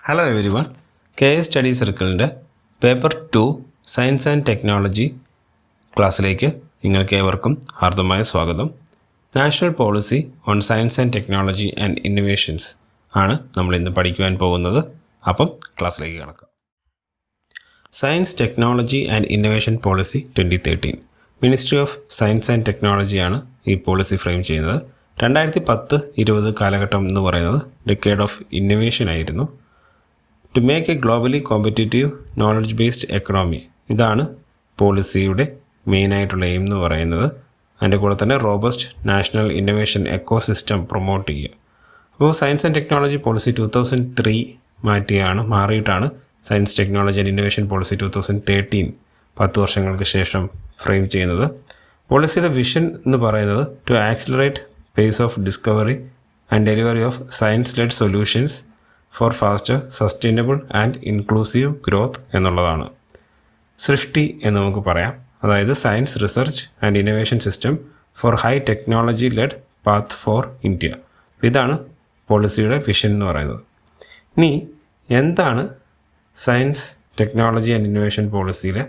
Hello everyone, KS study സർക്കിളിൻ്റെ paper 2 science and technology ക്ലാസ്സിലേക്ക് നിങ്ങൾക്ക് ഏവർക്കും ഹാർദമായ സ്വാഗതം. National policy on science and technology and innovations ആണ് നമ്മളിന്ന് പഠിക്കുവാൻ പോകുന്നത്. അപ്പം ക്ലാസ്സിലേക്ക് കിടക്കാം. Science, technology and innovation policy 2013 ministry of science and ടെക്നോളജിയാണ് ഈ പോളിസി ഫ്രെയിം ചെയ്യുന്നത്. 2010-20 കാലഘട്ടം എന്ന് പറയുന്നത് ഡെക്കേഡ് ഓഫ് ഇന്നൊവേഷൻ ആയിരുന്നു. To make a globally competitive knowledge based economy, ഇതാണ് പോളിസിയുടെ മെയിനായിട്ടുള്ള എയിം എന്ന് പറയുന്നത്. അതിൻ്റെ കൂടെ തന്നെ robust national innovation ecosystem promote ചെയ്യുക. അപ്പോൾ സയൻസ് ആൻഡ് ടെക്നോളജി പോളിസി 2003 മാറിയിട്ടാണ് science, technology and innovation policy 2013 10 വർഷങ്ങൾക്ക് ശേഷം ഫ്രെയിം ചെയ്യുന്നത്. പോളിസിയുടെ വിഷൻ എന്ന് പറയുന്നത് to accelerate pace of discovery and delivery of science led solutions for faster, sustainable and inclusive growth എന്നുള്ളതാണ്. സൃഷ്ടി എന്ന് നമുക്ക് പറയാം, അതായത് science research and innovation system for high technology led path for India. ഇതാണ് പോളിസിയുടെ വിഷൻ എന്ന് പറയുന്നത്. ഇനി എന്താണ് സയൻസ്, ടെക്നോളജി ആൻഡ് ഇന്നൊവേഷൻ പോളിസിയിലെ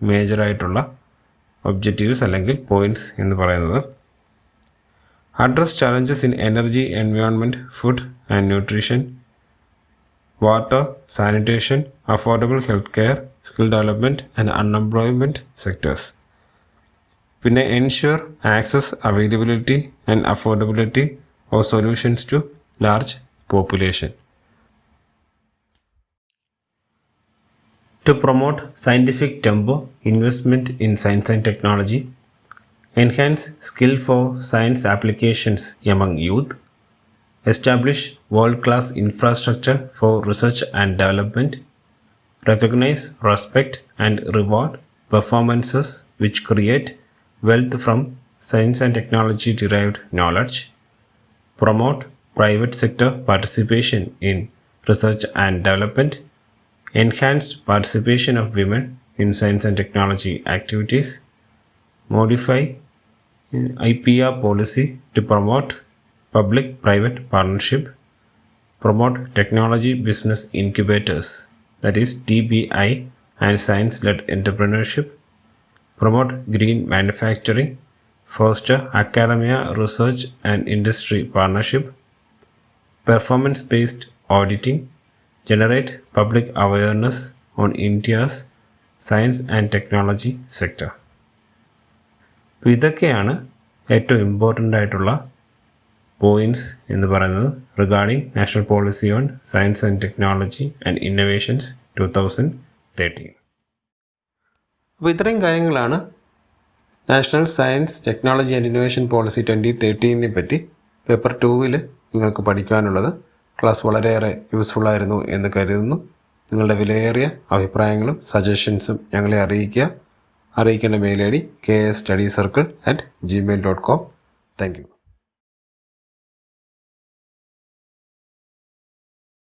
മേജറായിട്ടുള്ള ഒബ്ജക്റ്റീവ്സ് അല്ലെങ്കിൽ പോയിൻറ്റ്സ് എന്ന് പറയുന്നത്? Address challenges in energy, environment, food and nutrition, water, sanitation, affordable healthcare, skill development and unemployment sectors. പിന്നെ ensure access, availability and affordability of solutions to large population. To promote scientific tempo, investment in science and technology, enhance skill for science applications among youth, establish world-class infrastructure for research and development, recognize, respect and reward performances which create wealth from science and technology derived knowledge, promote private sector participation in research and development, enhanced participation of women in science and technology activities, modify IPR policy to promote public-private partnership, promote technology business incubators, that is TBI, and science-led entrepreneurship, promote green manufacturing, foster academia, research and industry partnership, performance-based auditing, generate public awareness on India's science and technology sector. അപ്പോൾ ഇതൊക്കെയാണ് ഏറ്റവും important ആയിട്ടുള്ള points എന്ന് പറയുന്നത് regarding national policy on science and technology and innovations 2013. അപ്പോൾ ഇത്രയും കാര്യങ്ങളാണ് national science, technology and innovation policy 2013 പറ്റി പേപ്പർ 2 നിങ്ങൾക്ക് പഠിക്കാനുള്ളത്. ക്ലാസ് വളരെയേറെ യൂസ്ഫുള്ളായിരുന്നു എന്ന് കരുതുന്നു. നിങ്ങളുടെ വിലയേറിയ അഭിപ്രായങ്ങളും സജഷൻസും ഞങ്ങളെ അറിയിക്കേണ്ട mail ID KSstudycircle@gmail.com. Thank you.